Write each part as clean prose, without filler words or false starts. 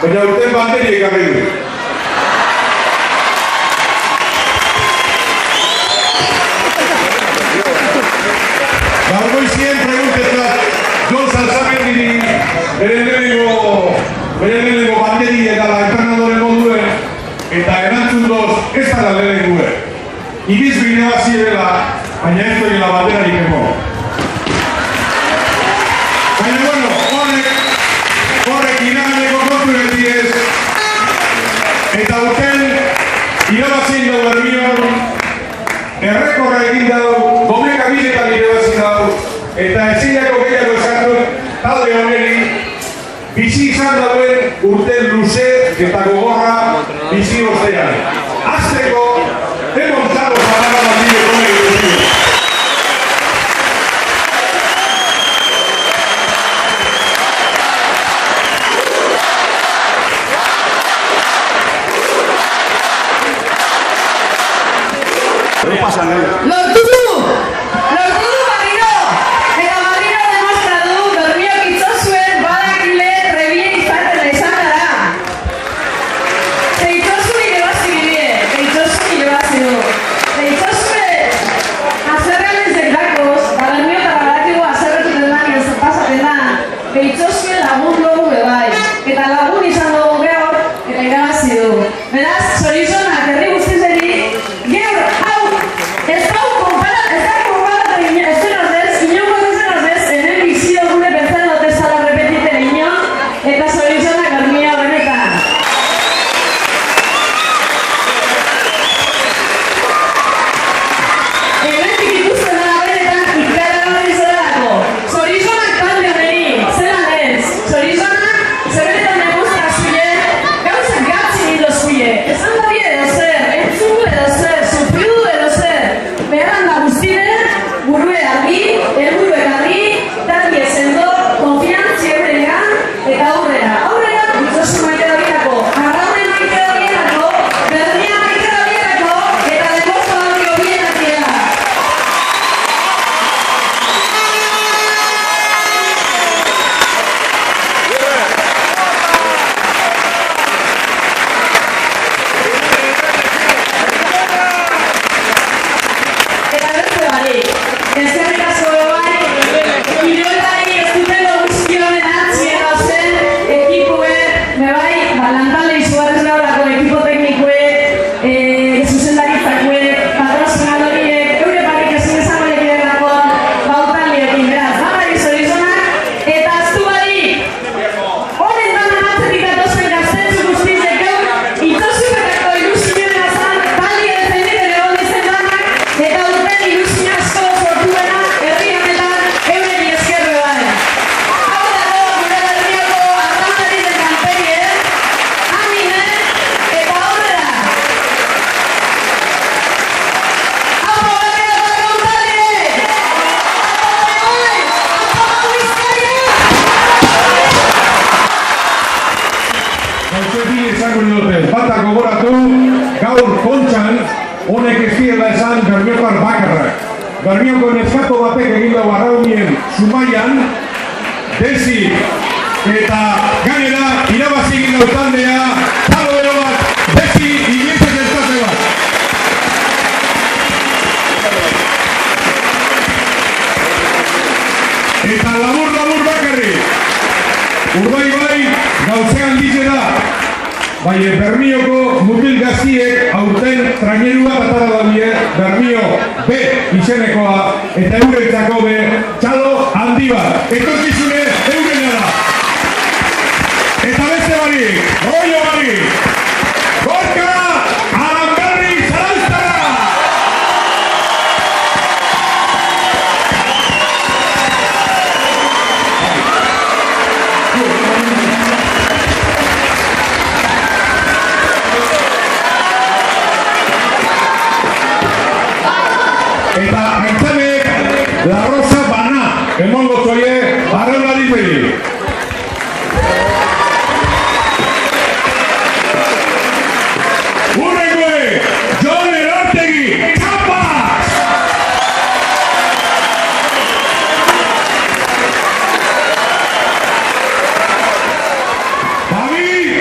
baina urten banderi ekarri du. Gaur goizien preguntetzat Jon Salzamendiri bere lehenengo banderi eta entrenadore moduen eta erantzun doz ez da lehenengue. Ibiz bine bazi dela, baina ez doi la banderarik emo. Baina bueno, horrek inaganeko kontu ez eta urten irabazin dau Bermion errekorra egin dau, domeka biletan irabazin dau eta ezinako gehiago esatu talde honeri bizi izan dauen urte luze eta gogorra bizi ostean. Azteko, demontzako zaraga bandile konek duzio. Lortu du barriro! Eta barriro demostra du Bermiok itzozuen badakile trebien izatela izan gara. Teitzozu irebazi bide, teitzozu irebazi du. Teitzozu azerrealen zekdakoz, Bermiok eta badatigo azerretu denak ez pasaten da. Teitzozu lagun dugu bebai, eta lagun izan dugu gaur eta irabazi du. Beraz, zorizonak herri guztizeri, geur hau ez da konparatu inoko ez hemen bizio gure bertzen dut ezala repetiten ino eta zorizonak Bermia benetan. Hemendik ikusten da benetan ikaragarri zelako. Zorizonak talde honeri, zelan ez? Zorizonak zebenetan demostrazioe gauzak gatzin idozkuie. Esan da bie edo zer, entzugu edo zer, sufridu edo zer. Beharran da guztide, burrue argi, helburue garri, talde sendo, konfiantzi eurrean eta aurrera. Aurrera, itzozu maite dabietako, arraune maite dabietako, Bermia maite dabietako, eta demosto hori horienak dira. Eta beste barik, ezkerrik asko bai, kirolari ez dutelo guztionen atzien zen ekipue, bebai, lantale izugarrez gaurako ekipo teknikue, zuzendaritzakue, patrozinadoriek, eure barik ezin ezagolek iderako bautaliekin, beraz, barik zorizonak, eta aztu barik, honen damen atzetik datozen gaztetzu guztizek gaur, itzozupetako ilusioen azan, talde defenditen egon dizen danak, eta urten ilusio asko sortuena herri honetan eureri ezkerre bai. Hau dago gure Bermioko arraunari den kanperie, anime eta aurrera. Hau Bermia eta Gonzale! Hau Bizkaia! Gautzetik esango dute, bata gogoratu, gaur kontxan, honek ez direla esan Bermiokar bakarrak. Bermioko neskato batek egin dago arraunien Zumaian, Desi eta gainera irabazi egin dau taldea, talo ero bat, Desi Iglesias elkarte bat. Eta labur bakarri. Urbai bai, gauzean dizera. Baina Bermioko mutil gaztiek aurten traineru bat atara dabie Bermio B izenekoa eta eurentzako be txalo handi bat. Etorkizune eurena da. Eta beste barik, rollo barik, Gorka Aranberri Zarauztarra! Eta aintzanek La Rosa Bana emongo zoie arreunari beri. Urrengoe, Jon Erortegi, Txapas! David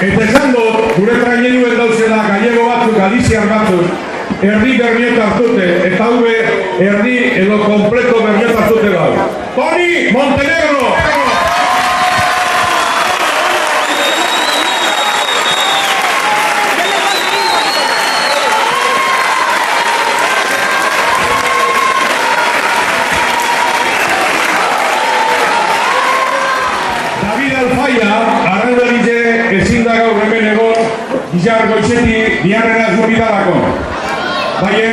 Eta esan dut, gure traineruen dauzela gallego batzuk, galiziar batzuk, erdi berriot hartute, eta haue erdi edo kompleto berriot hartute gau. Toni Montenegro! David Alfaia, arraundaritze ezin da gaur hemen egon, Izar Goitzeti biharrera zurbitarako. Baina,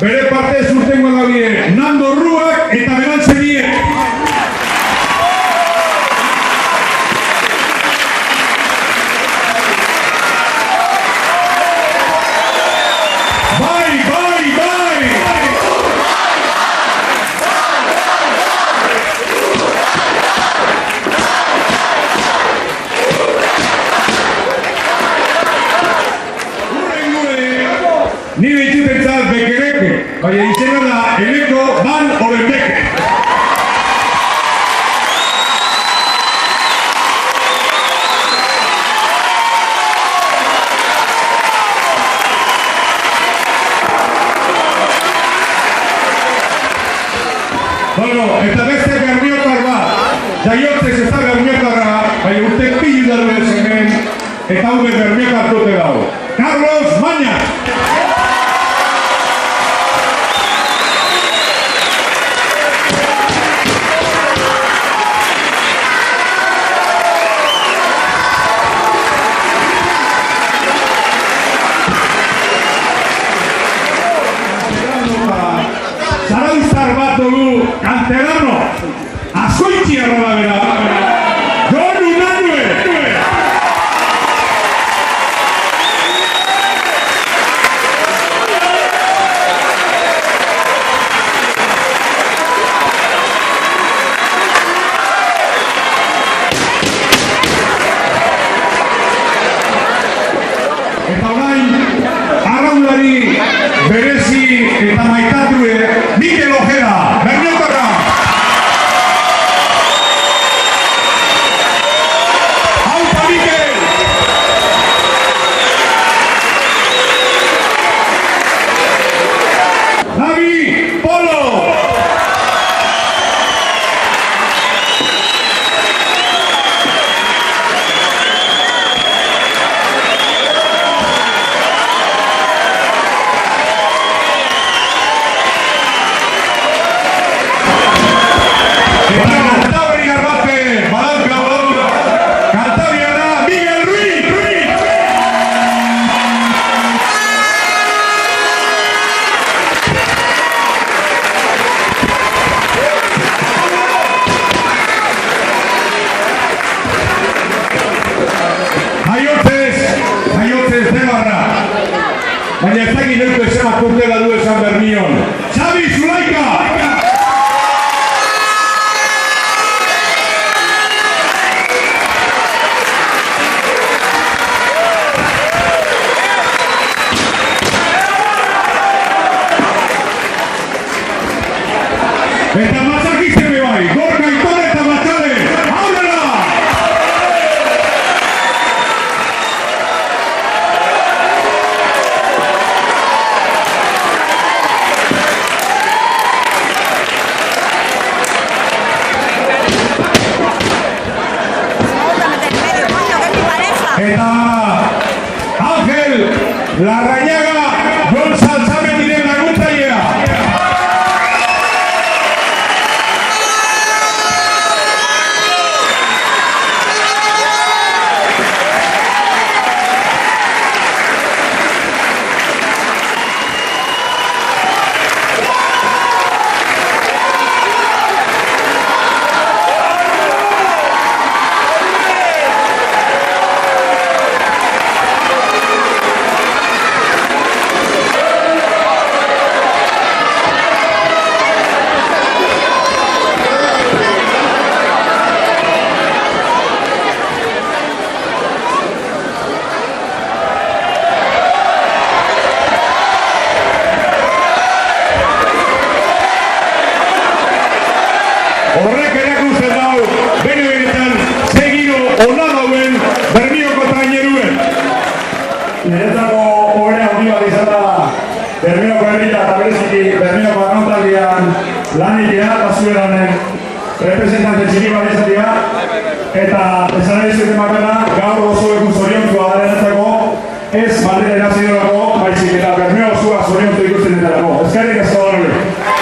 bere parte zurtengo da bide, Nando Ruak eta Berantze biek. Bai, bai, bai! Nire itxutentzat bekereke, baina izena da Eneko Van Orenbeke. Bueno, eta beste Bermiotar bat, jaiotzez ez da Bermiotarra, baina urte pilu daru ez hemen, eta haube Bermiotar dute dago. Carlos Mañas! Zarauztar bat dugu, kanterano, azoitziarra da bera, Jon Unanue! Eta orain, arraunlari berezi eta maitatue, Mikel Ojeda, Bermiotarra! Aupa Mikel! Davi Polo! Baina ez dakit neuko esan urtela du esan Bermion. Xabi Zulaika! Eta mazakizte me bai, Gorka Itore eta Matxale, aurrera! Eta Ángel Larrañaga, Jon Salzametiren laguntzailea. egitea, eta zuen honen representante txiri bat izatea, eta esan nahi zuten bakana, gaur oso egun zoriontua darentzako, ez Madrid erazidorako, baizik eta Bermeo osoa zoriontu ikusten detarako. Eskerrik asko da hori.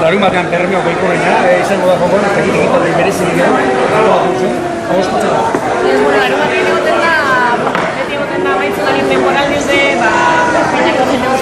Larun batean Bermeo goiko gaina, izango da jokon, eta egiten da berezirik edo, larun batean egoten da, beti egoten da maitzularien temporaldiz de, peinako zenio